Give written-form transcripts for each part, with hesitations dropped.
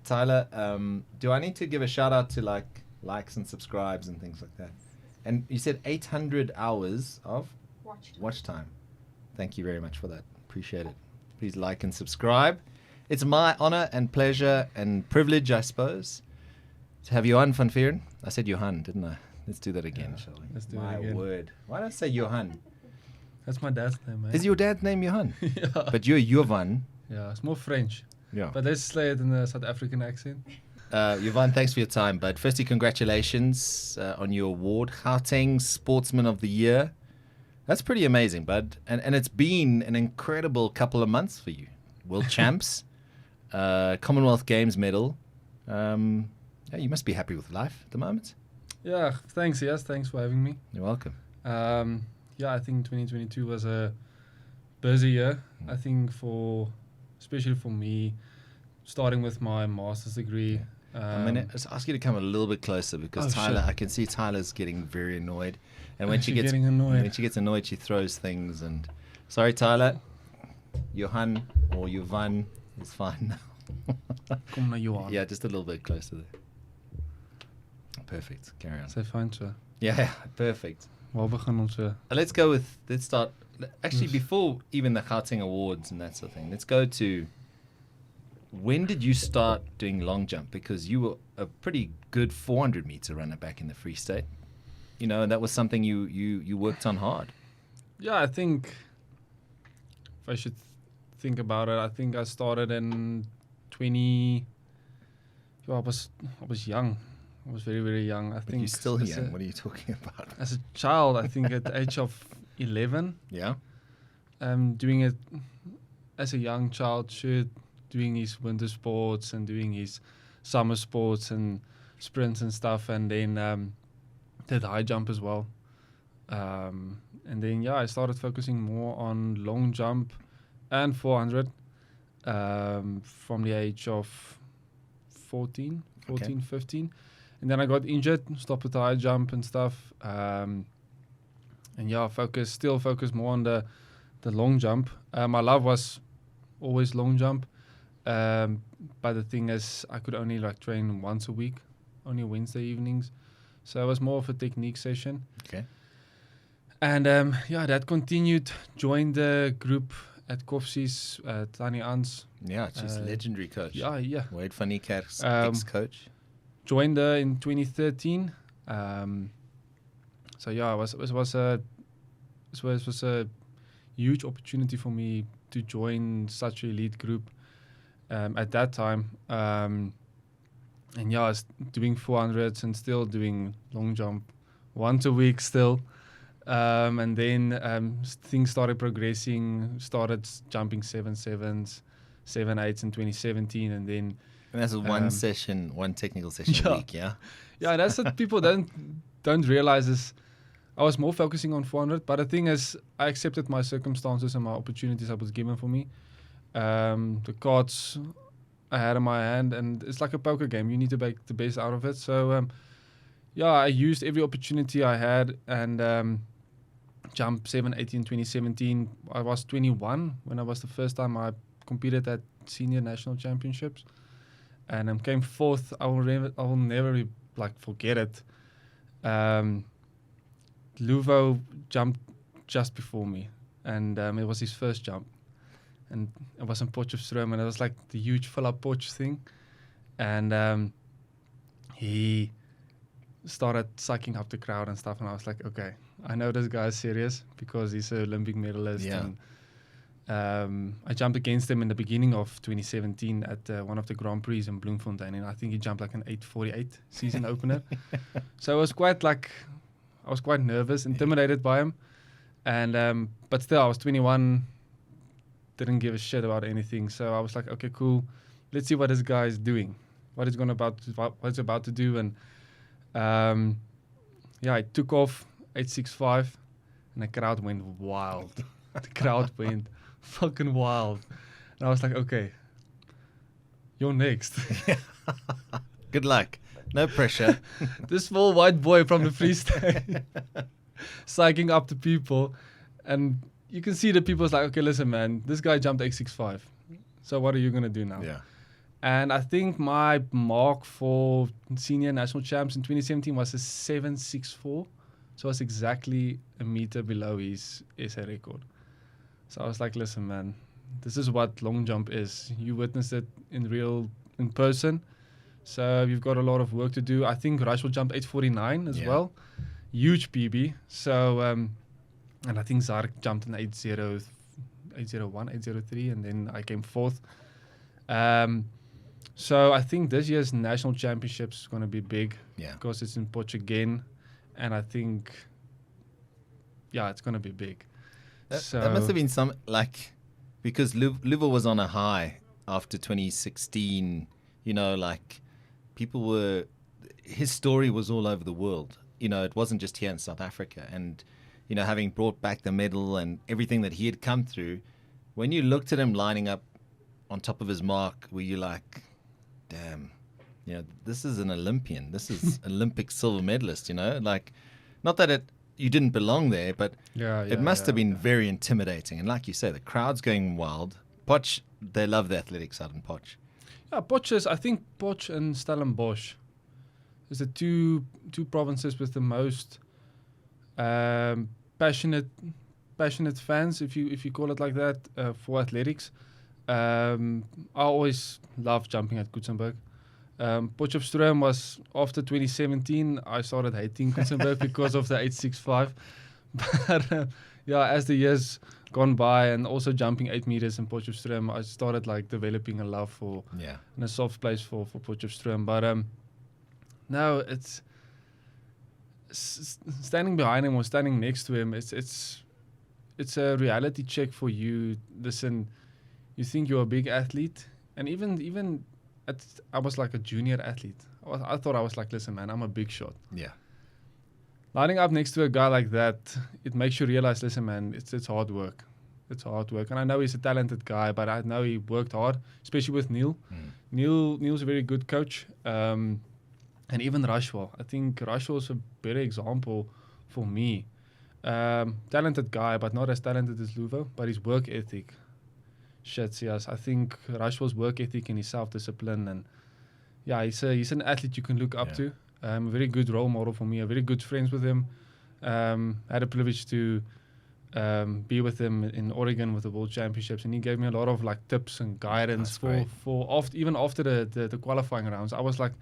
Tyler, do I need to give a shout out to likes and subscribes and things like that? And you said 800 hours of watch time. Thank you very much for that. Appreciate it. Please like and subscribe. It's my honor and pleasure and privilege, I suppose, to have Jovan van Vuuren. I said Johan, didn't I? Let's do that again, shall we? Let's do my it again. word. Why did I say Johan? That's my dad's name, man. Is your dad's name Johan? Yeah. But you're Jovan. Yeah, it's more French. Yeah. But let's say it in the South African accent. Jovan, thanks for your time. But firstly, congratulations on your award, Gauteng Sportsman of the Year. That's pretty amazing, bud. And it's been an incredible couple of months for you. World champs, Commonwealth Games medal. Yeah, you must be happy with life at the moment. Yeah, thanks. Yes, thanks for having me. You're welcome. Yeah, I think 2022 was a busy year. I think especially for me, starting with my master's degree. I'm going to ask you to come a little bit closer because Tyler, I can see Tyler's getting very annoyed. And when she gets annoyed, she throws things. And sorry, Tyler, Johan or Jovan is fine now. Kom na Johan. Yeah, just a little bit closer there. Perfect. Carry on. Say fine, sir. Yeah, perfect. Let's Let's start. Actually, before even the Gauteng Awards and that sort of thing, let's go to when did you start doing long jump? Because you were a pretty good 400 meter runner back in the Free State. You know, and that was something you worked on hard. Yeah, I think if I should think about it, I think I started in 20. I was young. I was very, very young. I think you're still young. What are you talking about? As a child, I think at the age of 11. Yeah. Doing it as a young child, doing his winter sports and doing his summer sports and sprints and stuff, and then did high jump as well. And then I started focusing more on long jump and 400 from the age of 14, 15. And then I got injured, stopped with the high jump and stuff. And still focus more on the long jump. My love was always long jump. But the thing is, I could only train once a week, only Wednesday evenings. So it was more of a technique session. Okay. And that continued. Joined the group at Koffsie's, Tani Ans. Yeah, she's legendary coach. Yeah. Wade van Niekerk's ex-coach. Joined her in 2013. It was a huge opportunity for me to join such an elite group at that time. I was doing 400s and still doing long jump once a week still. And then things started progressing, started jumping 7.7s, 7.8s in 2017, and then... And that's one technical session a week, yeah? Yeah, that's what people don't realize is I was more focusing on 400, but the thing is I accepted my circumstances and my opportunities that was given for me. The cards I had in my hand, and it's like a poker game. You need to make the best out of it. So, I used every opportunity I had and jumped 7.80 in 2017. I was 21 when I was the first time I competed at senior national championships. And came fourth. I will never forget it. Luvo jumped just before me, and it was his first jump, and it was in Potchefstroom, and it was like the huge fill-up Potch thing, and he started sucking up the crowd and stuff, and I was like, okay, I know this guy's serious because he's an Olympic medalist. Yeah. And I jumped against him in the beginning of 2017 at one of the Grand Prix in Bloemfontein, and I think he jumped like an 8.48 season opener. So I was quite nervous, intimidated by him, and but still I was 21, didn't give a shit about anything. So I was like, okay, cool, let's see what this guy is doing, what he's about to do, and I took off 8.65, and the crowd went wild. The crowd went fucking wild. And I was like, okay, you're next. Good luck. No pressure. This small white boy from the Free State psyching up the people. And you can see the people's like, okay, listen, man, this guy jumped 8.65. So what are you going to do now? Yeah. And I think my mark for senior national champs in 2017 was a 7.64. So I was exactly a meter below his SA record. So I was like, listen, man, this is what long jump is. You witnessed it in person. So you've got a lot of work to do. I think Rushville jumped 8.49 as well. Huge PB. So, and I think Zark jumped in 8.01, 8.03, and then I came fourth. So I think this year's national championships is going to be big because it's in Potch again. And I think, it's going to be big. That must have been some, like, because Luvo was on a high after 2016, his story was all over the world. It wasn't just here in South Africa. And, having brought back the medal and everything that he had come through, when you looked at him lining up on top of his mark, were you like, damn, this is an Olympian. This is Olympic silver medalist, like, not that you didn't belong there, but it must have been very intimidating. And like you say, the crowd's going wild. Potch, they love the athletics out in Potch. Yeah, I think Potch and Stellenbosch is the two provinces with the most passionate fans, if you call it like that, for athletics. I always loved jumping at Kutsenberg. Potchefstroom was, after 2017, I started hating Kutsenberg because of the 8.65. But as the years gone by, and also jumping 8 meters in Potchefstroom, I started like developing a love for and a soft place for Potchefstroom. But now it's standing behind him or standing next to him. It's a reality check for you. Listen, you think you're a big athlete, and even I was like a junior athlete. I thought I was like, listen, man, I'm a big shot. Yeah. Lining up next to a guy like that, it makes you realize, listen, man, it's hard work. It's hard work. And I know he's a talented guy, but I know he worked hard, especially with Neil. Neil's a very good coach. And even Rushwell. I think Rushwell's a better example for me. Talented guy, but not as talented as Luvo, but his work ethic. Yes. I think Rushwell's work ethic and his self-discipline, and he's an athlete you can look up to. A very good role model for me. A very good friends with him. Had a privilege to be with him in Oregon with the World Championships, and he gave me a lot of like tips and guidance even after the qualifying rounds. I was like,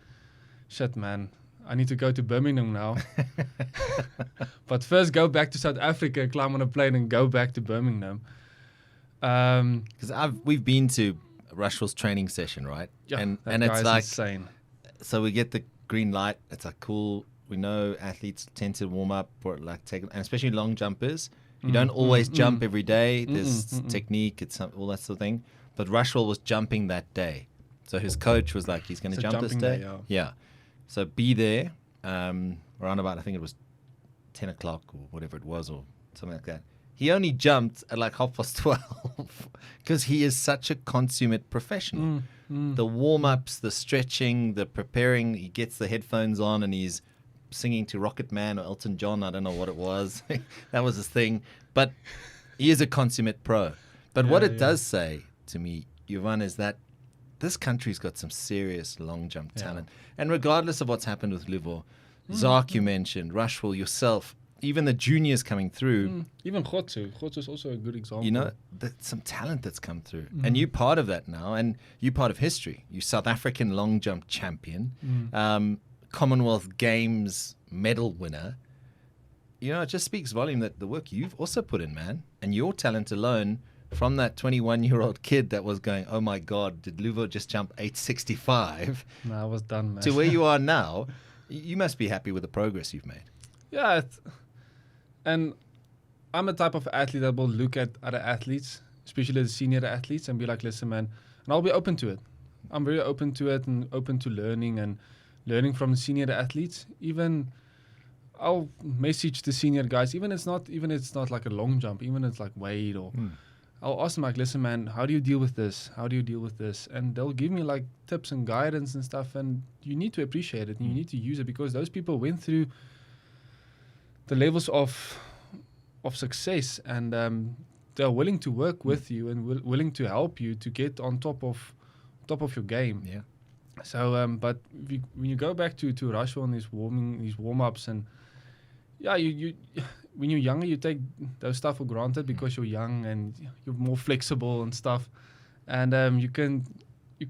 shit, man, I need to go to Birmingham now. But first go back to South Africa, climb on a plane and go back to Birmingham. Because we've been to Rushville's training session, right? Yeah, and it's like insane. So we get the green light. It's like cool. We know athletes tend to warm up or like and especially long jumpers. You don't always jump every day. There's technique. It's all that sort of thing. But Rushville was jumping that day, so his coach was like, he's going to jump this day. Yeah. So be there around about, I think it was 10 o'clock or whatever it was, or something like that. He only jumped at like 12:30 because he is such a consummate professional. The warm-ups, the stretching, the preparing, he gets the headphones on and he's singing to Rocket Man or Elton John. I don't know what it was. That was his thing. But he is a consummate pro. But what it does say to me, Jovan, is that this country's got some serious long jump talent. And regardless of what's happened with Luvo, Zark you mentioned, Rushville, yourself, even the juniors coming through. Even Khotsu is also a good example. Some talent that's come through. And you're part of that now, and you're part of history. You're South African long jump champion, Commonwealth Games medal winner. It just speaks volume that the work you've also put in, man, and your talent alone, from that 21-year-old kid that was going, oh my God, did Luvo just jump 8.65? No, I was done, man. To where you are now, you must be happy with the progress you've made. Yeah, and I'm a type of athlete that will look at other athletes, especially the senior athletes, and be like, listen, man, and I'll be open to it. I'm very open to it and open to learning from the senior athletes. Even I'll message the senior guys, even it's not like a long jump, even it's like weight, or I'll ask them like, listen, man, how do you deal with this? How do you deal with this? And they'll give me like tips and guidance and stuff, and you need to appreciate it and you need to use it, because those people went through the levels of success, and they're willing to work with you and willing to help you to get on top of top of your game. Yeah. So, but when you go back to Rushville and these warm-ups, and you when you're younger, you take those stuff for granted because you're young and you're more flexible and stuff, and you can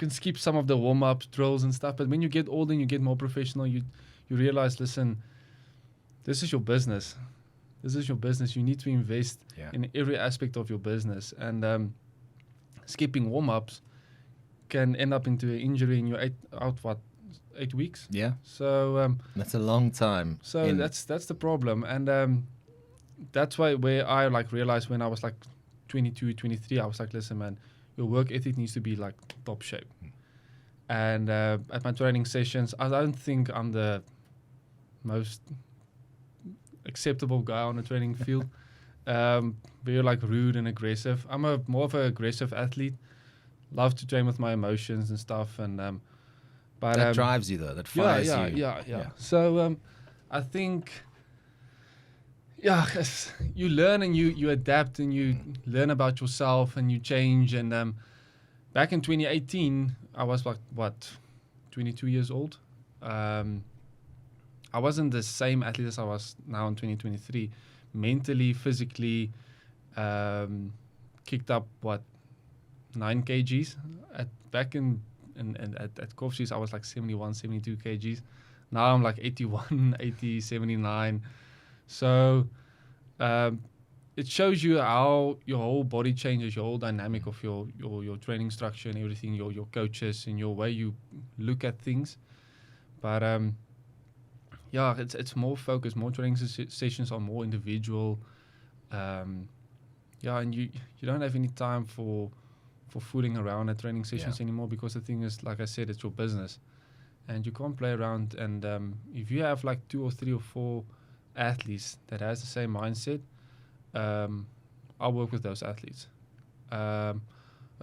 skip some of the warm-up drills and stuff. But when you get older and you get more professional, you realize, listen, this is your business. This is your business. You need to invest in every aspect of your business, and skipping warm-ups can end up into an injury, and you're out 8 weeks. Yeah. So that's a long time. So that's the problem, and that's where I like realized when I was like 22, 23, I was like, listen, man, your work ethic needs to be like top shape. And at my training sessions, I don't think I'm the most acceptable guy on the training field. Very like rude and aggressive. I'm more of an aggressive athlete. Love to train with my emotions and stuff, and but that drives you though. That fires you. Yeah. So I think you learn and you adapt and you learn about yourself and you change. And back in 2018, I was like 22 years old. I wasn't the same athlete as I was now in 2023. Mentally, physically, kicked up 9 kgs. Back at Kovsies, I was like 71, 72 kgs. Now I'm like 81, 80, 79. So it shows you how your whole body changes, your whole dynamic of your training structure and everything, your coaches and your way you look at things. But it's more focused. More training sessions are more individual. And you don't have any time for fooling around at training sessions anymore, because the thing is, like I said, it's your business and you can't play around. And if you have like 2 or 3 or 4 athletes that has the same mindset, I'll work with those athletes. I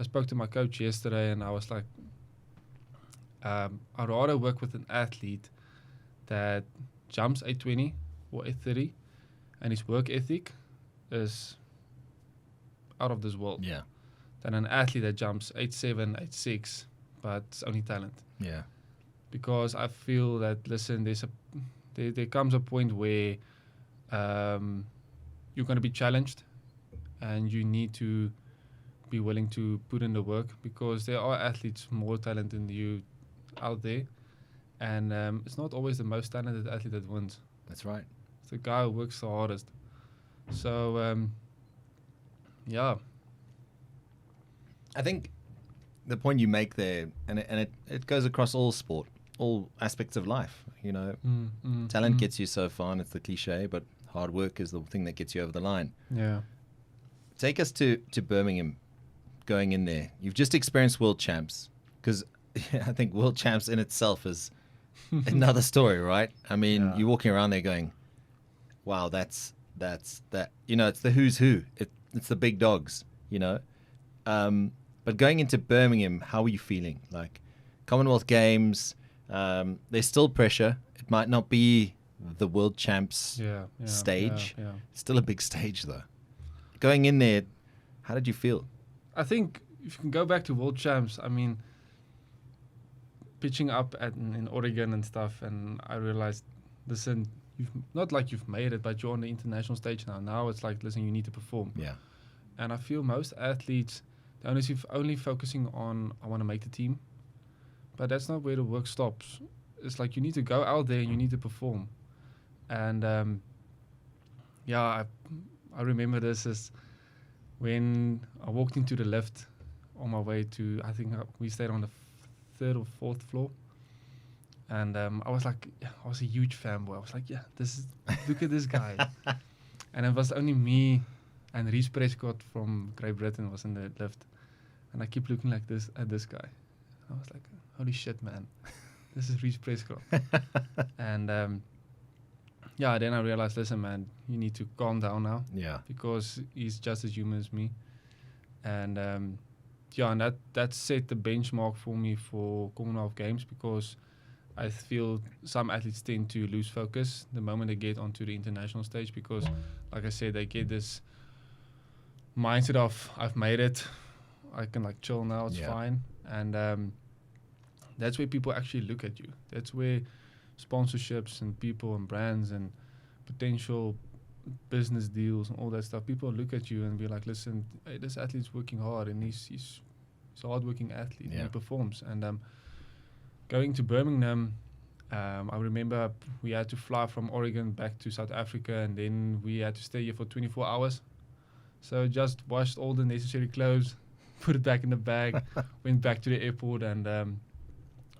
spoke to my coach yesterday and I was like, I'd rather work with an athlete that jumps 820 or 830 and his work ethic is out of this world. Yeah. Than an athlete that jumps 8'7", 8'6", but it's only talent. Yeah. Because I feel that, listen, there comes a point where you're going to be challenged and you need to be willing to put in the work, because there are athletes more talented than you out there, and it's not always the most talented athlete that wins. That's right. It's the guy who works the hardest. So, I think the point you make there, and it goes across all sport, all aspects of life. You know, talent gets you so far, and it's the cliche, but hard work is the thing that gets you over the line. Yeah. Take us to Birmingham, going in there. You've just experienced world champs, because I think world champs in itself is another story, right? I mean, you're walking around there going, wow, that's that. You know, it's the who's who. It's the big dogs, you know. But going into Birmingham, how are you feeling? Like, Commonwealth Games, there's still pressure. It might not be the world champs stage. Yeah. It's still a big stage, though. Going in there, how did you feel? I think if you can go back to world champs, I mean, pitching up in Oregon and stuff, and I realized, listen, not like you've made it, but you're on the international stage now. Now it's like, listen, you need to perform. Yeah. And I feel most athletes, they're only focusing on, I want to make the team. But that's not where the work stops. It's like you need to go out there and you need to perform. And I remember this as when I walked into the lift on my way to, I think we stayed on the 3rd or 4th floor. And I was a huge fanboy. I was like, look at this guy. And it was only me and Rhys Prescott from Great Britain was in the lift. And I keep looking like this at this guy. I was like, holy shit, man. This is Rhys Prescott. And then I realized, listen, man, you need to calm down now. Yeah. Because he's just as human as me. And and that set the benchmark for me for Commonwealth Games, because I feel some athletes tend to lose focus the moment they get onto the international stage, because, like I said, they get this mindset of, I've made it, I can like chill now, it's fine. And that's where people actually look at you. That's where sponsorships and people and brands and potential business deals and all that stuff, people look at you and be like, listen, hey, this athlete's working hard, and he's a hard-working athlete, and he performs. And going to Birmingham, I remember we had to fly from Oregon back to South Africa, and then we had to stay here for 24 hours. So just washed all the necessary clothes, put it back in the bag, went back to the airport, and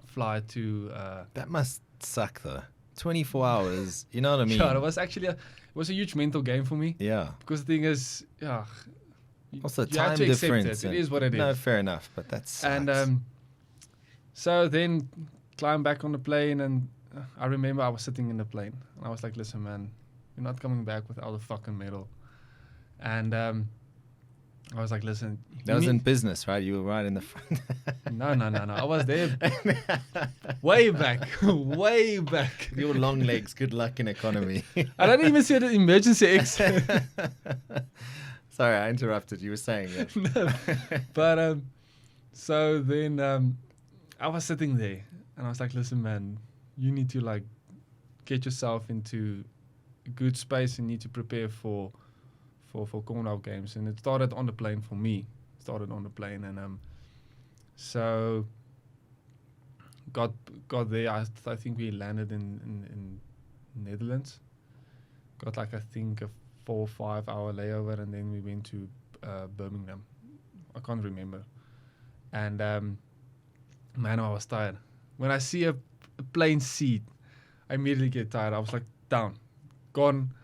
fly to... that must suck, though. 24 hours, you know what I mean? Yeah, it was actually it was a huge mental game for me. Yeah. Because the thing is, yeah... Also, you time have to accept difference. it is what it is. No, fair enough, but that's... And so then climbed back on the plane, and I remember I was sitting in the plane, and I was like, listen, man, you're not coming back without a fucking medal. And I was like, listen... That was in business, right? You were right in the front. No. I was there way back. Way back. Your long legs, good luck in economy. I didn't even see the emergency exit. Sorry, I interrupted. You were saying that. No. But so then I was sitting there, and I was like, listen, man, you need to like get yourself into a good space and need to prepare for Commonwealth Games. And it started on the plane for me. And so got there. I think we landed in Netherlands. Got like, I think, a 4 or 5 hour layover, and then we went to Birmingham. I can't remember. And man, I was tired. When I see a plane seat, I immediately get tired. I was like, down, gone.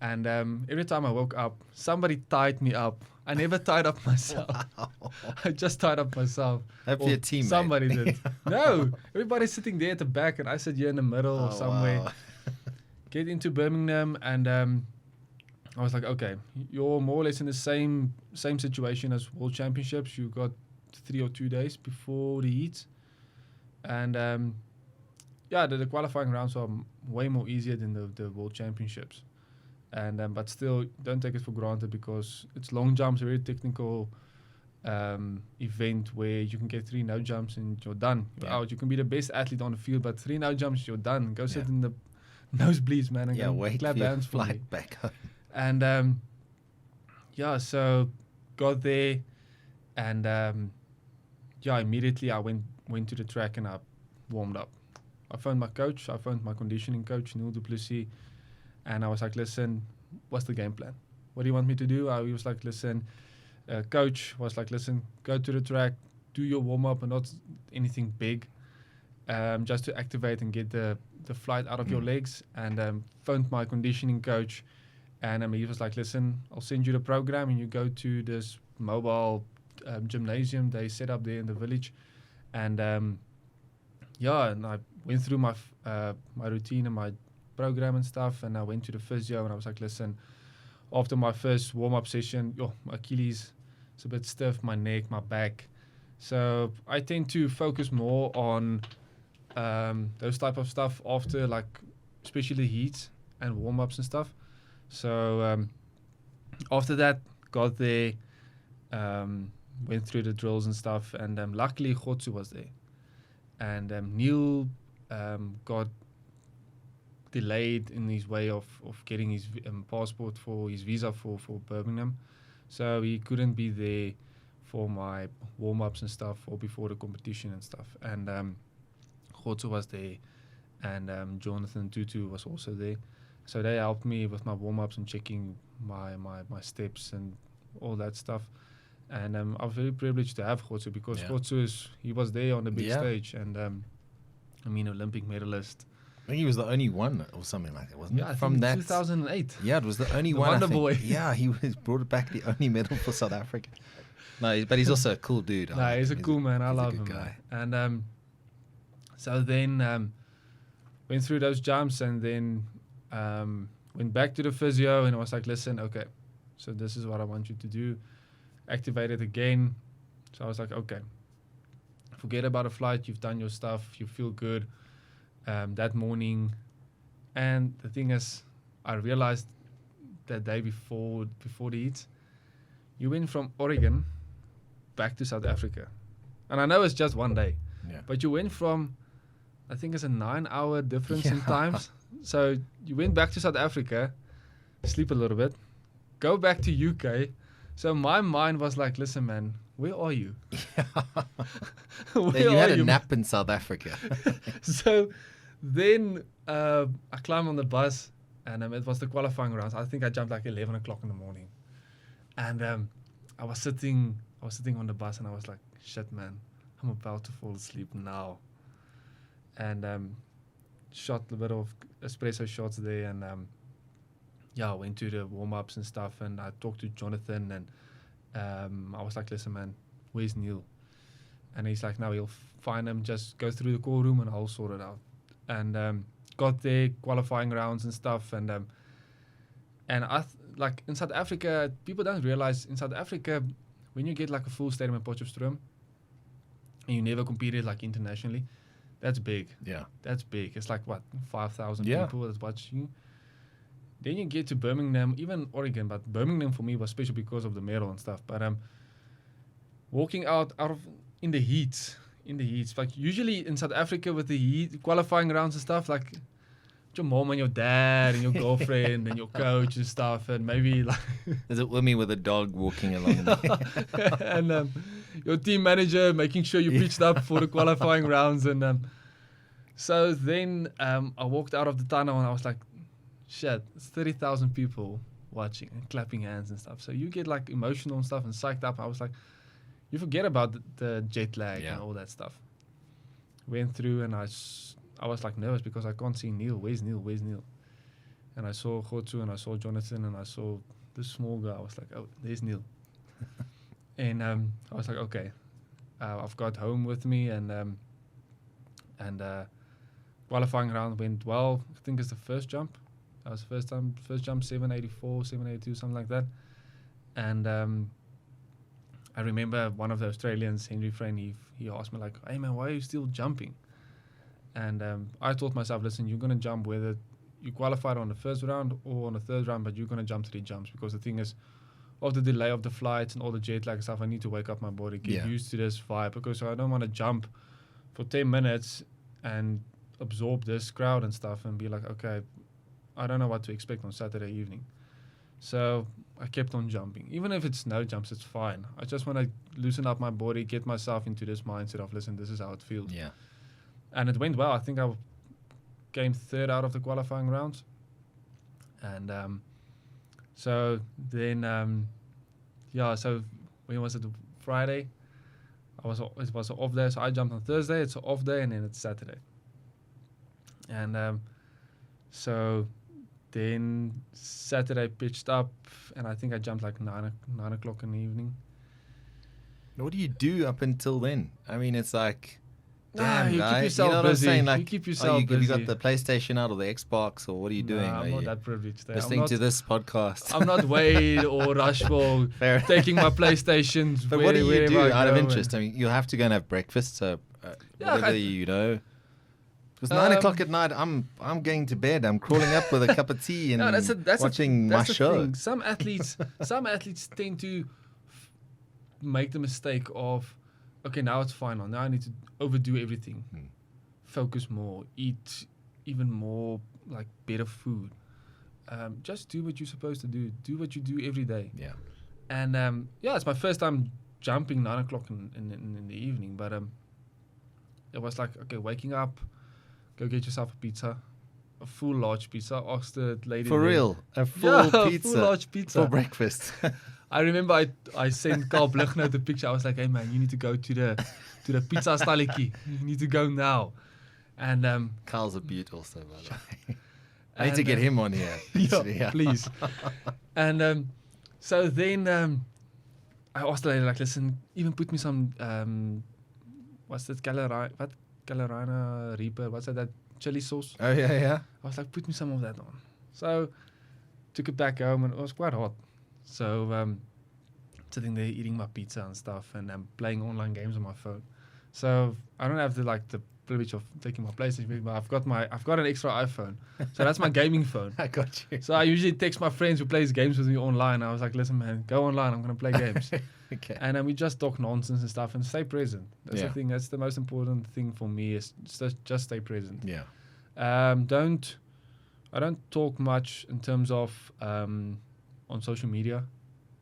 And every time I woke up, somebody tied me up. I never tied up myself. Wow. I just tied up myself. Hopefully a teammate. Somebody did. No, everybody's sitting there at the back, and I sit here in the middle or somewhere. Wow. Get into Birmingham, and I was like, okay, you're more or less in the same situation as World Championships. You got 3 or 2 days before the heats. And the qualifying rounds are way more easier than the World Championships. And but still, don't take it for granted, because it's long jumps, a very technical event where you can get 3 no jumps and you're done. You're out. You can be the best athlete on the field, but 3 no jumps, you're done. Go sit in the nosebleeds, man, and go wait clap for your hands for me. flight back home. And so got there, and immediately I went to the track and I warmed up. I phoned my coach. I phoned my conditioning coach, Neil Duplessis. And I was like, listen, what's the game plan? What do you want me to do? He was like, listen, coach was like, listen, go to the track, do your warm-up, and not anything big, just to activate and get the flight out of your legs. And phoned my conditioning coach, and he was like, listen, I'll send you the program, and you go to this mobile gymnasium they set up there in the village. And and I went through my routine and my program and stuff, and I went to the physio, and I was like, listen, after my first warm-up session, my Achilles is a bit stiff, my neck, my back. So I tend to focus more on those type of stuff after, like, especially heats and warm-ups and stuff. So after that, got there, went through the drills and stuff, and luckily Khotsu was there. And Neil got delayed in his way of getting his passport for his visa for Birmingham, so he couldn't be there for my warm-ups and stuff, or before the competition and stuff. And Khotsu was there, and Jonathan Tutu was also there, so they helped me with my warm-ups and checking my steps and all that stuff. And I was very privileged to have Khotsu, because Khotsu he was there on the big stage, and Olympic medalist. I think he was the only one or something like that, wasn't it? I think 2008. Yeah, it was the only one. Wonder Boy. Yeah, he brought back the only medal for South Africa. No, but he's also a cool dude. No, he's a cool man. I love him. Guy. And so then went through those jumps, and then went back to the physio, and I was like, listen, okay, so this is what I want you to do. Activated again. So I was like, okay, forget about a flight. You've done your stuff. You feel good. That morning, and the thing is, I realized that day before the heat, you went from Oregon back to South Africa, and I know it's just one day, But you went from, I think it's a 9-hour difference in times. So you went back to South Africa, sleep a little bit, go back to UK. So my mind was like, listen, man, where are you? You had a nap in South Africa. So then I climbed on the bus, and it was the qualifying rounds. I think I jumped like 11 o'clock in the morning. And I was sitting on the bus, and I was like, shit, man, I'm about to fall asleep now. And shot a bit of espresso shots there, and I went to the warm-ups and stuff, and I talked to Jonathan, and I was like, listen, man, where's Neil? And he's like, no, he'll find him, just go through the call room and I'll sort it out. And got there, qualifying rounds and stuff, and I like in South Africa, people don't realize in South Africa, when you get like a full stadium in Potchefstroom, and you never competed like internationally, that's big. Yeah. That's big. It's like what, 5,000 Yeah. people that's watching you. Then you get to Birmingham, even Oregon, but Birmingham for me was special because of the medal and stuff. But walking out of in the heat, like usually in South Africa with the heat qualifying rounds and stuff, like your mom and your dad and your girlfriend and your coach and stuff, and maybe like There's a woman with a dog walking along there. and your team manager making sure you pitched up for the qualifying rounds. And so then I walked out of the tunnel and I was like, shit, it's 30,000 people watching and clapping hands and stuff. So you get like emotional and stuff and psyched up. I was like, you forget about the jet lag and all that stuff. Went through, and I was like nervous because I can't see Neil. Where's Neil? And I saw Khotsu, and I saw Jonathan, and I saw this small guy. I was like, oh, there's Neil. And I was like, okay, I've got home with me, and qualifying round went well. I think it's the first jump. That was first jump, 784, 782, something like that. And I remember one of the Australians, Henry Frayne, he asked me like, hey man, why are you still jumping? And I told myself, listen, you're going to jump whether you qualified on the first round or on the third round, but you're going to jump 3 jumps, because the thing is, of the delay of the flights and all the jet lag stuff, I need to wake up my body, get used to this vibe, because I don't want to jump for 10 minutes and absorb this crowd and stuff and be like, okay, I don't know what to expect on Saturday evening. So I kept on jumping. Even if it's no jumps, it's fine. I just want to loosen up my body, get myself into this mindset of, listen, this is how it feels. Yeah. And it went well. I think I came third out of the qualifying rounds. And so then, so when was it? Friday? It was an off day. So I jumped on Thursday. It's an off day, and then it's Saturday. And so then Saturday pitched up, and I think I jumped like 9 o'clock in the evening. What do you do up until then? I mean, it's like, you damn, keep guy. yourself You know what busy. I'm saying? Like, You keep yourself have you busy. got the PlayStation out or the Xbox, or what are you doing? I'm Are not you that privileged. listening to this podcast? I'm not Wade or Rushville Fair. taking my PlayStations. But what do you do wherever I out of go, interest? I mean, you'll have to go and have breakfast, so whatever you know. Because 9 o'clock at night, I'm going to bed. I'm crawling up with a cup of tea and watching my show. Thing. Some athletes tend to make the mistake of, okay, now it's final. Now I need to overdo everything. Focus more, eat even more, like better food. Just do what you're supposed to do. Do what you do every day. Yeah. And it's my first time jumping 9 o'clock in the evening. But it was like, okay, waking up, go get yourself a pizza, a full large pizza. Ask the lady. For there. real? A full pizza? Full large pizza. For breakfast? I remember I sent Carl Blignout the picture. I was like, hey man, you need to go to the pizza staliki. You need to go now. And Carl's a beaut also, by the way. I need to get him on here. Yeah, please. And so then I asked the lady, like, listen, even put me some, what's that, Carolina Reaper, what's that chili sauce? Oh, yeah. I was like, put me some of that on. So took it back home, and it was quite hot. So sitting there eating my pizza and stuff, and playing online games on my phone. So I don't have the privilege of taking my PlayStation, but I've got an extra iPhone, so that's my gaming phone. I got you. So I usually text my friends who plays games with me online. I was like, listen man, go online, I'm gonna play games. Okay. And then we just talk nonsense and stuff and stay present. That's Yeah. the thing. That's the most important thing for me is just stay present. Yeah. I don't talk much in terms of on social media.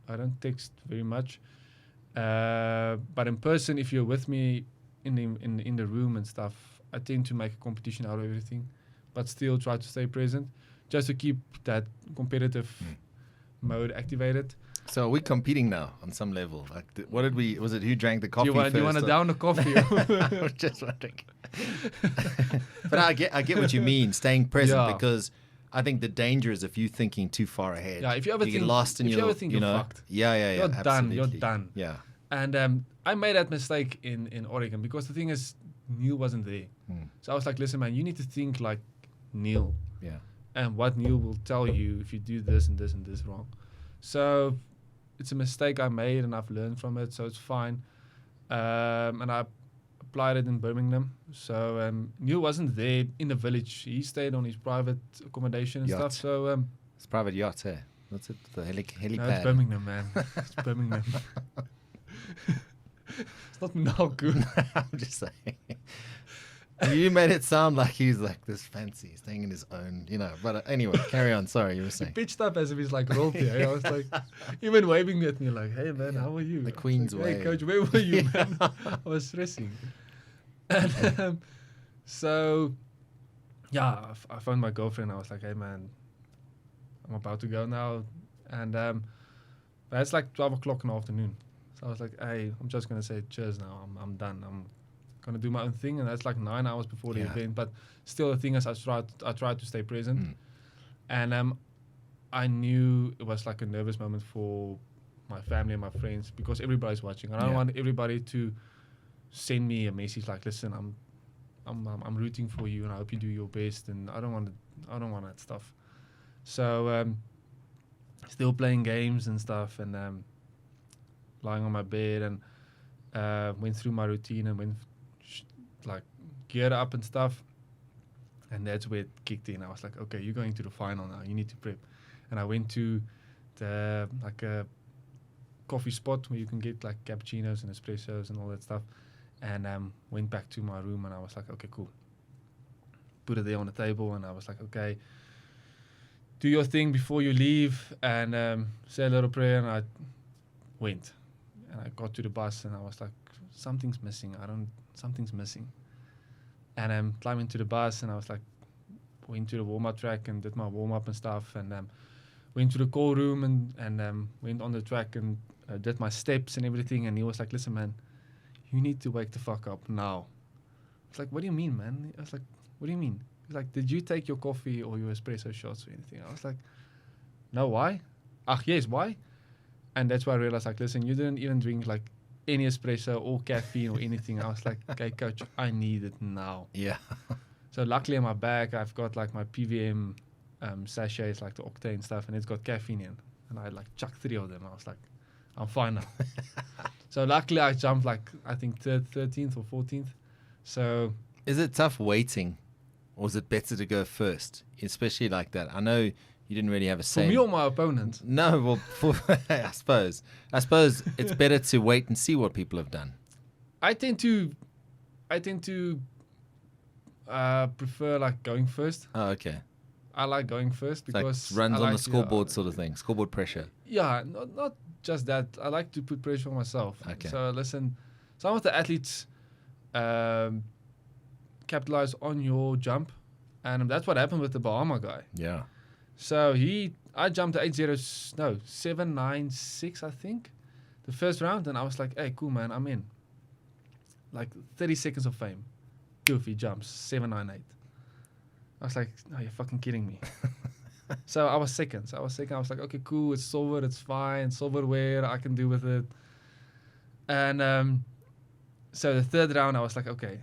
I don't text very much. But in person, if you're with me in the room and stuff, I tend to make a competition out of everything, but still try to stay present, just to keep that competitive mode activated. So are we competing now on some level? Like, what did we? Was it who drank the coffee first? Do you want to down the coffee? I was just wondering. But I get what you mean, staying present, Yeah. because I think the danger is if you're thinking too far ahead. Yeah, if you ever get think- lost in if you your, ever think you're fucked, Yeah. you're done. You're absolutely. done. Yeah. And I made that mistake in Oregon because the thing is, Neil wasn't there. So I was like, listen, man, you need to think like Neil. Yeah. And what Neil will tell you if you do this and this and this wrong. So it's a mistake I made and I've learned from it, so it's fine. And I applied it in Birmingham. So Neil wasn't there in the village. He stayed on his private accommodation and Yacht. stuff. So It's private yacht, eh? What's it? The helipad. no, it's Birmingham, man. It's Birmingham. It's not Naku. I'm just saying. You made it sound like he's like this fancy, staying in his own, But anyway, carry on. Sorry, you were saying. Pitched up as if he's like royalty. I was like, even waving at me like, hey man, how are you? The I was Queen's like, way. Hey coach, where were you, man? I was stressing. And so, yeah, I found my girlfriend. I was like, hey man, I'm about to go now. And but it's like 12 o'clock in the afternoon. So I was like, hey, I'm just going to say cheers now. I'm done. I'm going to do my own thing. And that's like 9 hours before the event. But still, the thing is, I tried to stay present. And I knew it was like a nervous moment for my family and my friends because everybody's watching. And I don't want everybody to send me a message like, listen, I'm rooting for you and I hope you do your best. And I don't want that stuff. So still playing games and stuff and lying on my bed and went through my routine and went geared up and stuff. And that's where it kicked in. I was like, okay, you're going to the final now. You need to prep. And I went to the a coffee spot where you can get like cappuccinos and espressos and all that stuff. And went back to my room and I was like, okay, cool. Put it there on the table and I was like, okay, do your thing before you leave and say a little prayer. And I went and I got to the bus and I was like, something's missing. Something's missing. And I'm climbing to the bus and I was like, went to the warm-up track and did my warm-up and stuff and went to the call room and went on the track and did my steps and everything. And he was like, listen, man, you need to wake the fuck up now. I was like, what do you mean, man? I was like, what do you mean? He's like, did you take your coffee or your espresso shots or anything? I was like, no, why? Yes, why? And that's why I realized, like, listen, you didn't even drink like any espresso or caffeine or anything. I was like, okay, coach, I need it now. Yeah. So luckily in my bag, I've got like my PVM sachets, like the octane stuff, and it's got caffeine in. And I like chucked 3 of them. I was like, I'm fine now. So luckily I jumped like, I think 13th or 14th. So is it tough waiting or is it better to go first? Especially like that. I know you didn't really have a say. for me or my opponent? No, well, I suppose it's better to wait and see what people have done. I tend to prefer like going first. Oh, okay. I like going first It's because like runs I on like the scoreboard sort of thing, scoreboard pressure. Yeah, not just that. I like to put pressure on myself. Okay. So listen, some of the athletes capitalize on your jump, and that's what happened with the Bahama guy. Yeah. So I jumped 796, I think, the first round, and I was like, hey, cool, man, I'm in. Like 30 seconds of fame. Goofy jumps, 798. I was like, no, you're fucking kidding me. So I was second. I was like, okay, cool, it's silver, it's fine, silverware, I can do with it. And so the third round, I was like, okay.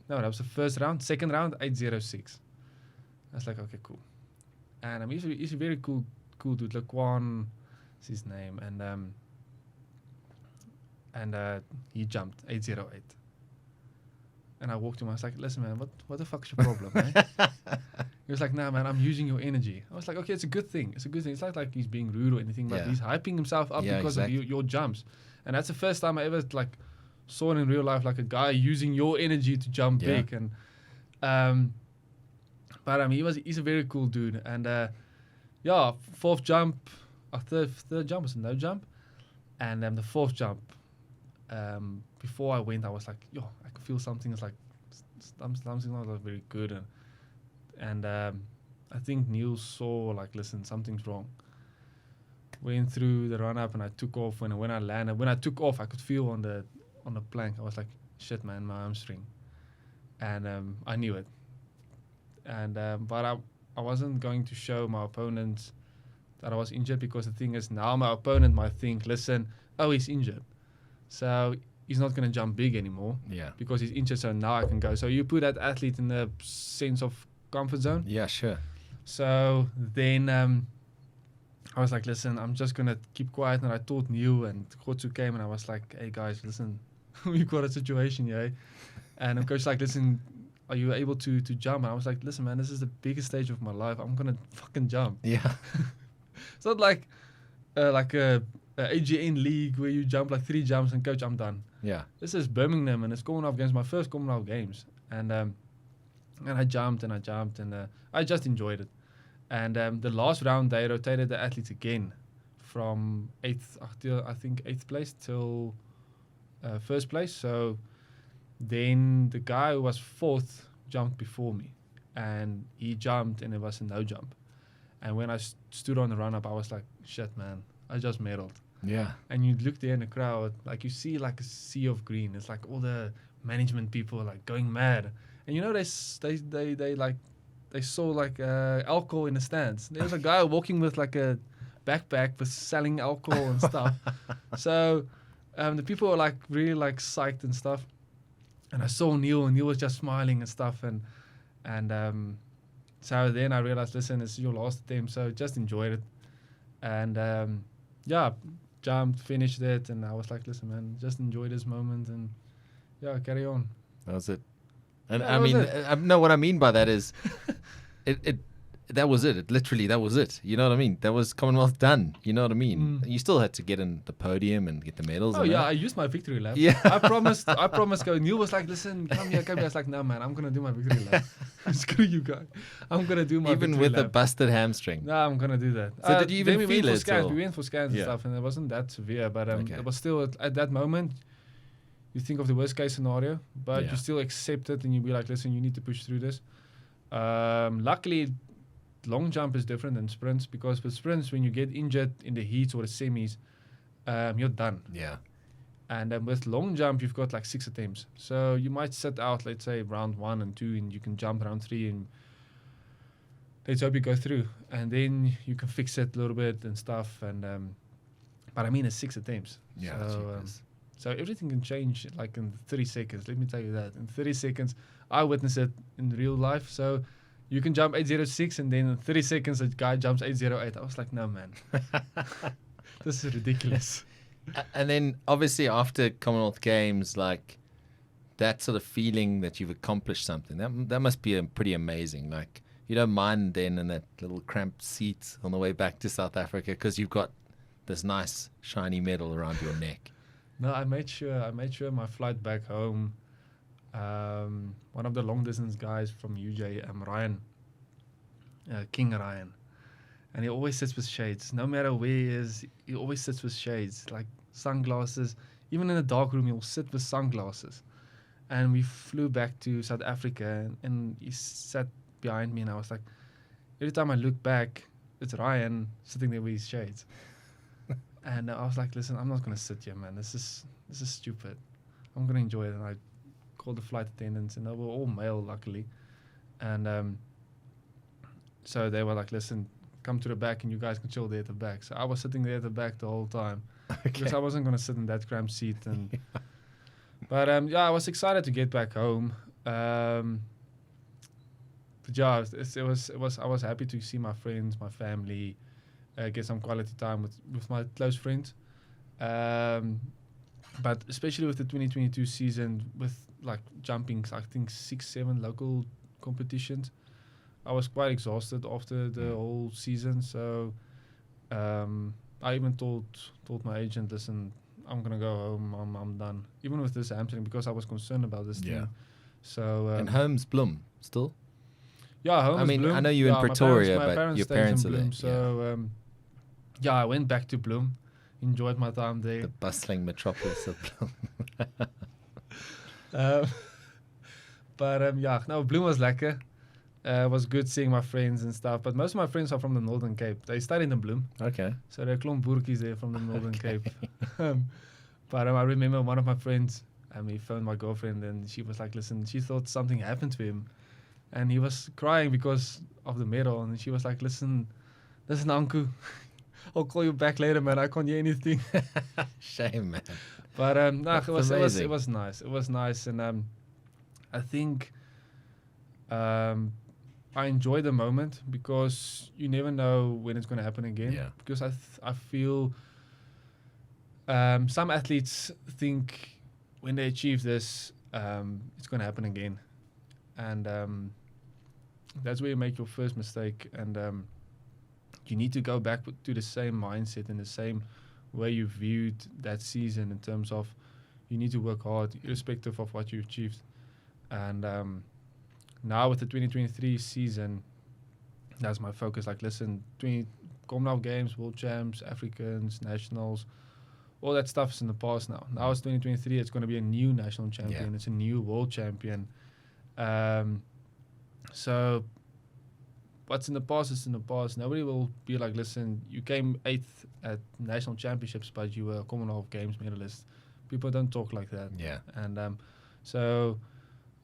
No, that was the first round. Second round, 806. I was like, okay, cool. And he's a very cool dude. Laquan is his name. And he jumped 808. And I walked to him. I was like, listen, man, what the fuck's your problem, man? He was like, nah, man, I'm using your energy. I was like, okay, it's a good thing. It's a good thing. It's not like he's being rude or anything, but Yeah. he's hyping himself up Yeah, because exactly. of your jumps. And that's the first time I ever like saw it in real life, like a guy using your energy to jump big. And but he's a very cool dude. And fourth jump, third jump was a no jump, and the fourth jump. Before I went, I was like, I could feel something. It's like something's not like very good, and I think Neil saw like, listen, something's wrong. Went through the run up and I took off. When I landed, when I took off, I could feel on the plank. I was like, shit, man, my hamstring, and I knew it. And but I wasn't going to show my opponent that I was injured, because the thing is, now my opponent might think, listen, he's injured, so he's not going to jump big anymore. Yeah. Because he's injured, so now I can go. So you put that athlete in the sense of comfort zone. Yeah, sure. So then I was like, listen, I'm just going to keep quiet. And I told Neil and Khotsu came, and I was like, hey guys, listen, we've got a situation, yeah. And the coach was like, listen, are you able to jump? And I was like, listen, man, this is the biggest stage of my life. I'm going to fucking jump. Yeah. It's not like a AGN league where you jump like 3 jumps and coach, I'm done. Yeah. This is Birmingham, and it's Commonwealth Games, my first Commonwealth Games. And I jumped and I just enjoyed it. And the last round, they rotated the athletes again from 8th place till first place. So then the guy who was 4th jumped before me, and he jumped, and it was a no jump. And when I stood on the run up, I was like, shit, man, I just medaled. Yeah. And you look there in the crowd, like you see like a sea of green. It's like all the management people are like going mad. And you know, they saw like alcohol in the stands. There was a guy walking with like a backpack with selling alcohol and stuff. So the people were like really like psyched and stuff. And I saw Neil, and Neil was just smiling and stuff. And so then I realized, listen, this is your last attempt, so just enjoyed it. And jumped, finished it, and I was like, listen, man, just enjoy this moment and carry on. That was it. And Yeah, I mean, it. what I mean by that is, that was it. That was it. You know what I mean? That was Commonwealth done. You know what I mean? You still had to get in the podium and get the medals. Oh yeah, I used my victory lap. Yeah. I promised. Go. Neil was like, listen, come here. I was like, no, man, I'm gonna do my victory lap. Screw you guys. I'm gonna do my even victory with lap. a busted hamstring. No, I'm gonna do that. So did you even then we feel went it? for scans. Or? We went for scans and stuff, and it wasn't that severe. But it was still at that moment. You think of the worst case scenario, but you still accept it, and you be like, listen, you need to push through this. Luckily, long jump is different than sprints, because with sprints, when you get injured in the heats or the semis, you're done. Yeah. And with long jump, you've got like 6 attempts. So you might set out, let's say, round 1 and 2, and you can jump round 3, and let's hope you go through. And then you can fix it a little bit and stuff. And but I mean, it's 6 attempts. Yeah. So everything can change like in 30 seconds. Let me tell you that. In 30 seconds, I witnessed it in real life. So you can jump 806, and then in 30 seconds, a guy jumps 808. I was like, no, man. This is ridiculous. And then obviously after Commonwealth Games, like that sort of feeling that you've accomplished something, that must be pretty amazing. Like you don't mind then in that little cramped seat on the way back to South Africa, because you've got this nice shiny medal around your neck. No, I made sure my flight back home, one of the long distance guys from UJ, Ryan, King Ryan, and he always sits with shades. No matter where he is, he always sits with shades, like sunglasses. Even in the dark room, he'll sit with sunglasses. And we flew back to South Africa, and he sat behind me, and I was like, every time I look back, it's Ryan sitting there with his shades. And I was like, listen, I'm not going to sit here, man. This is stupid. I'm going to enjoy it. And I called the flight attendants, and they were all male, luckily. And so they were like, listen, come to the back, and you guys can chill there at the back. So I was sitting there at the back the whole time. Because I wasn't going to sit in that cramped seat. And But I was excited to get back home. But yeah, I was happy to see my friends, my family, get some quality time with my close friends. But especially with the 2022 season, with like jumping, I think 6-7 local competitions, I was quite exhausted after the whole season. So I even told my agent, listen, I'm gonna go home. I'm done. Even with this hamstring, because I was concerned about this Yeah. thing. So And home's Bloem still? yeah, home I is mean, Bloem. I know you're in Yeah, Pretoria, my but your stays parents in are there. Bloem. So yeah, I went back to Bloem. Enjoyed my time there. The bustling metropolis of Bloem. But yeah, no, Bloem was lekker. It was good seeing my friends and stuff. But most of my friends are from the Northern Cape. They studied in Bloem. Okay. So there are klomp boertjies there from the Northern Cape. But I remember one of my friends, he phoned my girlfriend and she was like, listen, she thought something happened to him. And he was crying because of the medal. And she was like, listen, Anku, I'll call you back later, man. I can't hear anything. Shame, man. But no, That's it was amazing. nice. It was nice. And I think I enjoy the moment because you never know when it's going to happen again. Yeah. Because I feel some athletes think when they achieve this, it's going to happen again. And that's where you make your first mistake. And you need to go back to the same mindset and the same way you viewed that season in terms of you need to work hard irrespective of what you achieved. And now with the 2023 season, that's my focus. Like, listen, Commonwealth Games, World Champs, Africans, Nationals, all that stuff is in the past now. Now it's 2023. It's going to be a new national champion. Yeah. It's a new world champion. So what's in the past is in the past. Nobody will be like, listen, you came 8th at national championships, but you were a Commonwealth Games medalist. People don't talk like that. Yeah. And so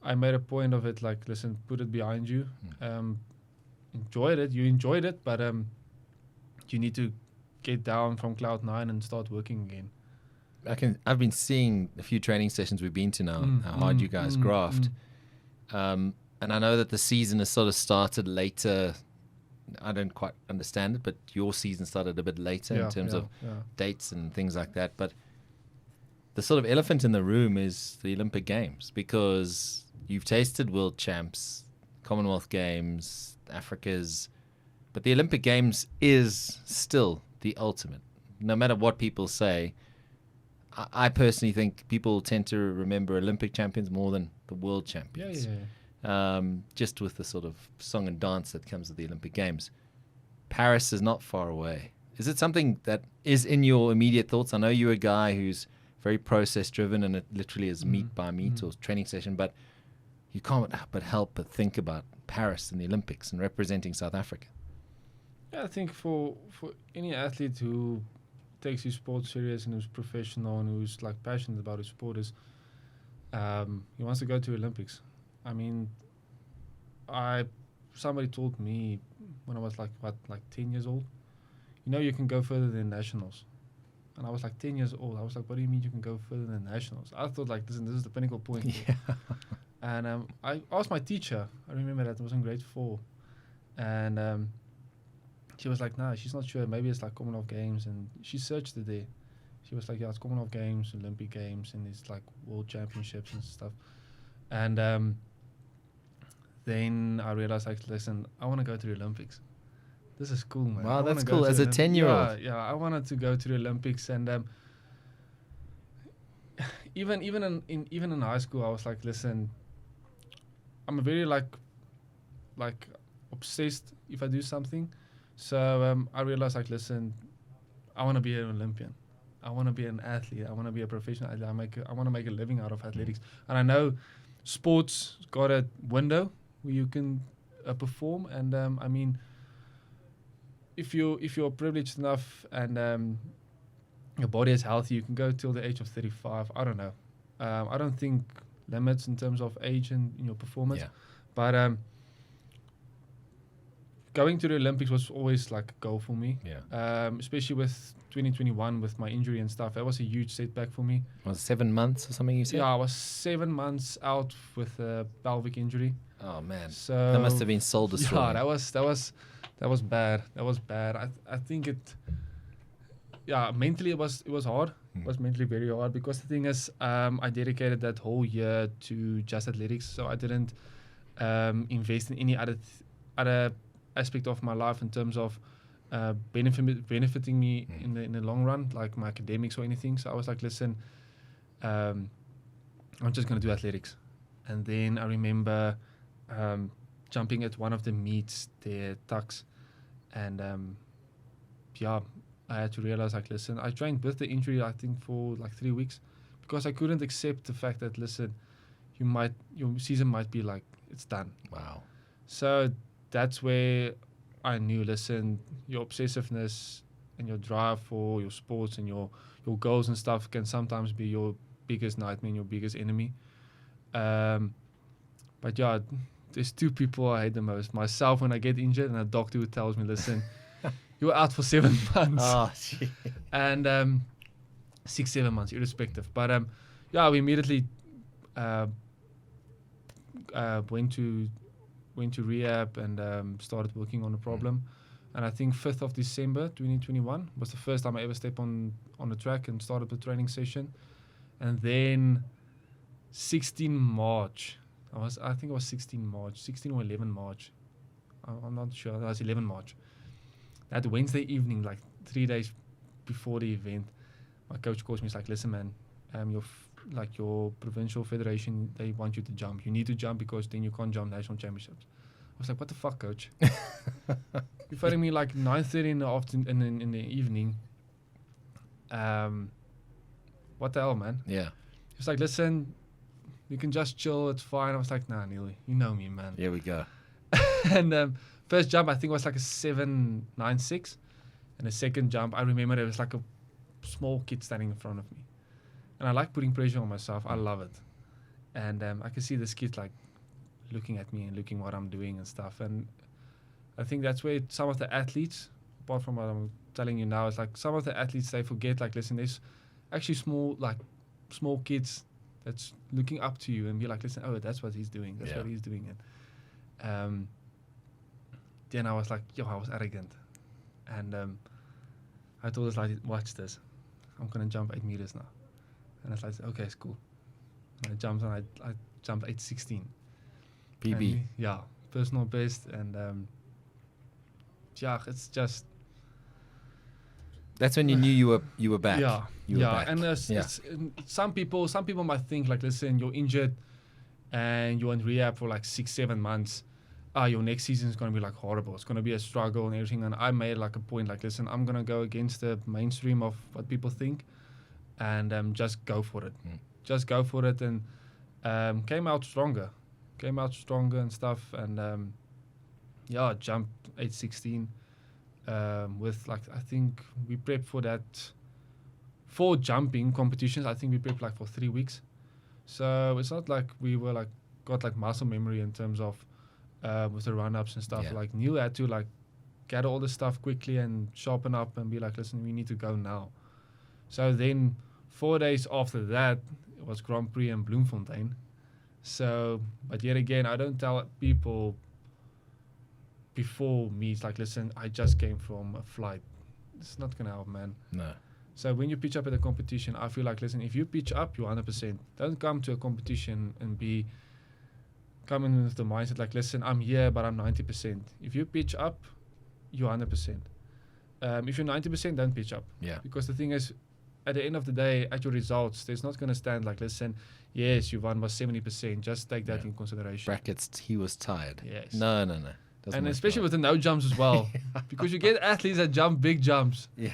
I made a point of it, like, listen, put it behind you. Enjoyed it. You enjoyed it, but you need to get down from cloud 9 and start working again. I've been seeing a few training sessions we've been to now, how hard you guys graft. And I know that the season has sort of started later. I don't quite understand it, but your season started a bit later in terms of dates and things like that. But the sort of elephant in the room is the Olympic Games, because you've tasted World Champs, Commonwealth Games, Africa's, but the Olympic Games is still the ultimate. No matter what people say, I personally think people tend to remember Olympic champions more than the world champions. Just with the sort of song and dance that comes with the Olympic Games. Paris is not far away. Is it something that is in your immediate thoughts? I know you're a guy who's very process driven and it literally is meet by meet or training session, but you can't but help but think about Paris and the Olympics and representing South Africa. Yeah, I think for any athlete who takes his sport serious and who's professional and who's like passionate about his sport is he wants to go to Olympics. I mean, somebody told me when I was like 10 years old, you can go further than nationals. And I was like 10 years old. I was like, what do you mean you can go further than nationals? I thought like, listen, this is the pinnacle point. Yeah. And I asked my teacher, I remember that it was in grade 4. And she was like, no, she's not sure. Maybe it's like Commonwealth Games. And she searched it there. She was like, yeah, it's Commonwealth Games, Olympic Games, and it's like World Championships and stuff. And then I realized, like, listen, I want to go to the Olympics. This is cool, man. Wow, that's cool. As a 10-year-old. Yeah, I wanted to go to the Olympics. And even in high school, I was like, listen, I'm a very like obsessed if I do something. So I realized, like, listen, I want to be an Olympian. I want to be an athlete. I want to be a professional athlete. I want to make a living out of athletics. And I know sports got a window where you can perform. And I mean, if you're privileged enough and your body is healthy, you can go till the age of 35. I don't know. I don't think limits in terms of age and in your performance. Yeah. But going to the Olympics was always like a goal for me. Yeah. Especially with 2021 with my injury and stuff. That was a huge setback for me. Was it 7 months or something you said? Yeah, I was 7 months out with a pelvic injury. Oh man. So that must have been soul destroying. Yeah, that was bad. That was bad. I think it. Yeah, mentally it was hard. It was mentally very hard because the thing is, I dedicated that whole year to just athletics, so I didn't invest in any other aspect of my life in terms of benefiting me in the long run, like my academics or anything. So I was like, listen, I'm just going to do athletics. And then I remember jumping at one of the meets there, Tux, and I had to realize, like, listen, I trained with the injury, I think, for like 3 weeks, because I couldn't accept the fact that, listen, your season might be like, it's done. Wow. So that's where I knew, listen, your obsessiveness and your drive for your sports and your goals and stuff can sometimes be your biggest nightmare and your biggest enemy. But yeah, there's two people I hate the most. Myself when I get injured, and a doctor who tells me, listen, you're out for 7 months. Oh, gee. And 6-7 months, irrespective. But yeah, we immediately went to rehab and started working on the problem. And I think 5th of December 2021 was the first time I ever stepped on the track and started the training session. And then 16 March, I think it was 16 March, 16 or 11 March. I'm not sure. That was 11 March. That Wednesday evening, like 3 days before the event, my coach calls me. He's like, listen, man, your provincial federation, they want you to jump. You need to jump because then you can't jump national championships. I was like, what the fuck, coach? You're phoning me like 9:30 in the afternoon, in the evening. What the hell, man? Yeah. He was like, listen, you can just chill, it's fine. I was like, nah, Neil, you know me, man. Here we go. And first jump, I think was like a 7.96. And the second jump, I remember it was like a small kid standing in front of me. And I like putting pressure on myself. I love it. And I can see this kid like looking at me and looking what I'm doing and stuff. And I think that's where some of the athletes, apart from what I'm telling you now, it's like some of the athletes, they forget, like, listen, there's actually small kids that's looking up to you and be like, listen, oh, that's what he's doing. That's what he's doing. And then I was like, I was arrogant. And I told us, like, watch this. I'm going to jump 8 meters now. And I was like, okay, it's cool. And I jumped, and I jumped 8.16. PB. And, personal best. And it's just... That's when you knew you were back. Yeah, you were back. And it's, some people might think, like, listen, you're injured and you're in rehab for like 6-7 months. Your next season is going to be like horrible. It's going to be a struggle and everything. And I made like a point, like, listen, I'm going to go against the mainstream of what people think, and just go for it. Just go for it. And came out stronger and stuff. And jumped 8.16. With, like, I think we prepped for that, for jumping competitions. I think we prepped like for 3 weeks. So it's not like we were like got like muscle memory in terms of with the run-ups and stuff. Like, Neil had to like gather all the stuff quickly and sharpen up and be like, listen, we need to go now. So then 4 days after that, it was Grand Prix in Bloemfontein. So, but yet again, I don't tell people before me, it's like, listen, I just came from a flight. It's not going to help, man. No. So when you pitch up at a competition, I feel like, listen, if you pitch up, you're 100%. Don't come to a competition and come in with the mindset like, listen, I'm here, but I'm 90%. If you pitch up, you're 100%. If you're 90%, don't pitch up. Yeah. Because the thing is, at the end of the day, at your results, there's not going to stand like, listen, yes, Jovan was 70%. Just take that in consideration. Brackets, he was tired. Yes. No. And especially with the no jumps as well. Because you get athletes that jump big jumps. Yeah.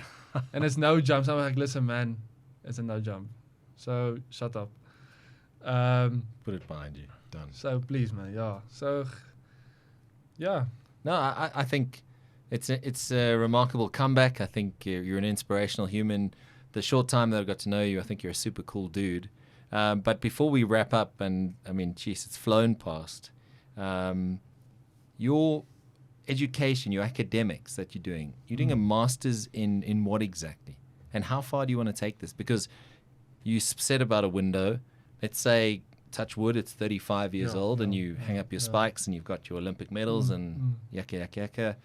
And it's no jumps. I'm like, listen, man, it's a no jump. So shut up. Put it behind you. Done. So please, man. Yeah. So, yeah. No, I think it's a remarkable comeback. I think you're an inspirational human. The short time that I got to know you, I think you're a super cool dude. But before we wrap up, and I mean, geez, it's flown past. Your education, your academics that you're doing a master's in what exactly? And how far do you want to take this? Because you said about a window, let's say, touch wood, it's 35 years old, and you hang up your spikes and you've got your Olympic medals and yaka.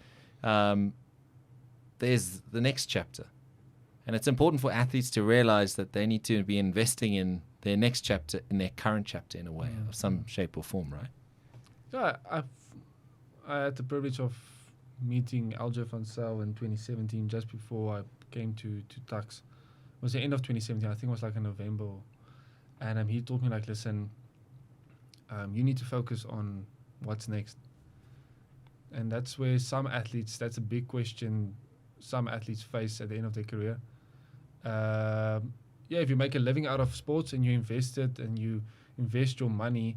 There's the next chapter. And it's important for athletes to realize that they need to be investing in their next chapter, in their current chapter in a way, of some shape or form, right? Yeah, I had the privilege of meeting Jovan van Vuuren in 2017, just before I came to Tux. It was the end of 2017. I think it was like in November. And he told me, like, listen, you need to focus on what's next. And that's where some athletes, that's a big question some athletes face at the end of their career. If you make a living out of sports and you invest it and you invest your money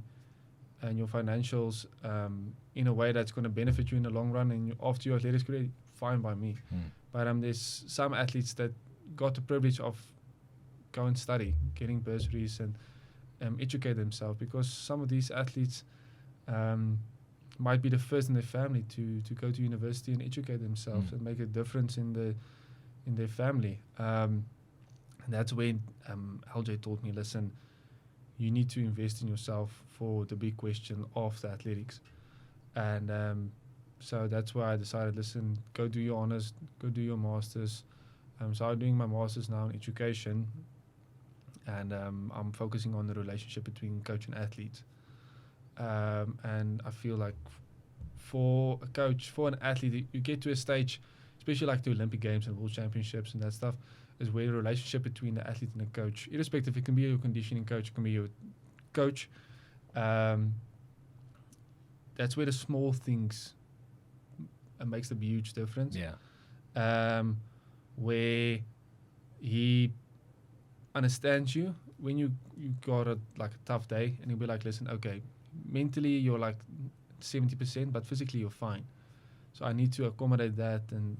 and your financials in a way that's going to benefit you in the long run and after your athletics career, fine by me. But there's some athletes that got the privilege of go and study, getting bursaries and educate themselves, because some of these athletes might be the first in their family to go to university and educate themselves and make a difference in their family. And that's when LJ told me, listen, you need to invest in yourself for the big question of the athletics. And so that's why I decided, listen, go do your honors, go do your masters. So I'm doing my masters now in education, and I'm focusing on the relationship between coach and athlete. And I feel like for a coach, for an athlete, you get to a stage, especially like the Olympic Games and World Championships and that stuff, is where the relationship between the athlete and the coach, irrespective, it can be your conditioning coach, it can be your coach, that's where the small things makes a huge difference. Where he understands you when you got a tough day, and he'll be like, listen, okay, mentally you're like 70%, but physically you're fine. So I need to accommodate that and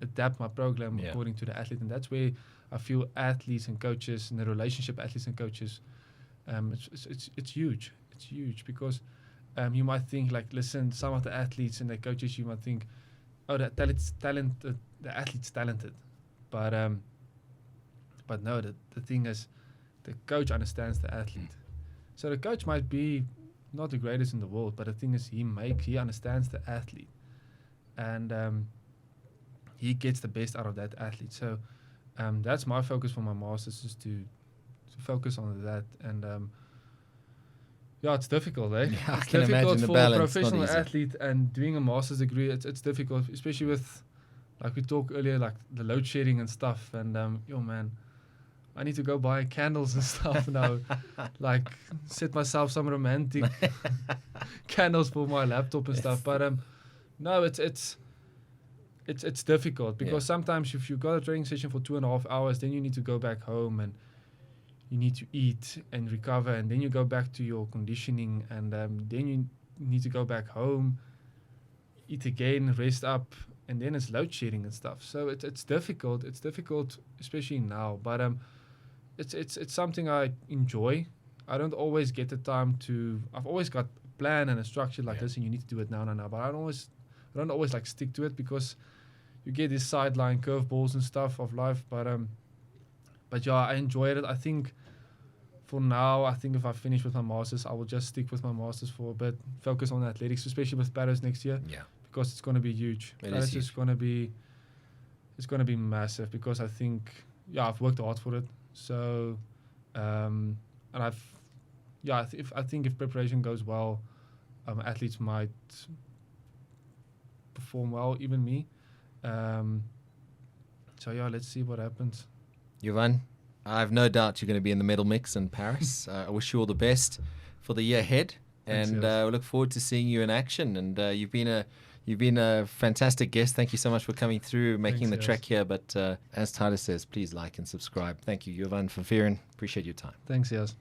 adapt my program according to the athlete. And that's where I feel athletes and coaches and the relationship athletes and coaches, it's huge. It's huge because you might think, like, listen, some of the athletes and the coaches, you might think, oh, the athlete's talented. But no, the thing is, the coach understands the athlete. So the coach might be not the greatest in the world, but the thing is, he understands the athlete, and he gets the best out of that athlete. So that's my focus for my masters, is to focus on that. And it's difficult, eh? Yeah, it's I can difficult imagine the for balance, a not professional easy. athlete, and doing a master's degree, it's difficult, especially with, like we talked earlier, like the load shedding and stuff. And man, I need to go buy candles and stuff now. Like, set myself some romantic candles for my laptop and stuff. But no, it's difficult, because sometimes if you got a training session for 2.5 hours, then you need to go back home and you need to eat and recover, and then you go back to your conditioning, and then you need to go back home, eat again, rest up, and then it's load shedding and stuff. So it's difficult. It's difficult, especially now. But it's something I enjoy. I don't always get the time to. I've always got a plan and a structure like this, and you need to do it now. But I don't always like stick to it, because you get these sideline curveballs and stuff of life. But yeah, I enjoyed it. I think for now, if I finish with my masters, I will just stick with my masters for a bit, focus on athletics, especially with Paris next year. Because it's going to be huge. Paris is going to be, it's going to be massive, because I think, I've worked hard for it. So, and I think if preparation goes well, athletes might perform well, even me. So let's see what happens. Jovan, I have no doubt you're going to be in the medal mix in Paris. I wish you all the best for the year ahead. Thanks, And we look forward to seeing you in action. And you've been a fantastic guest. Thank you so much for coming through, making the trek here. But as Tyler says, please like and subscribe. Thank you, Jovan van Vuuren. Appreciate your time. Thanks, Yas.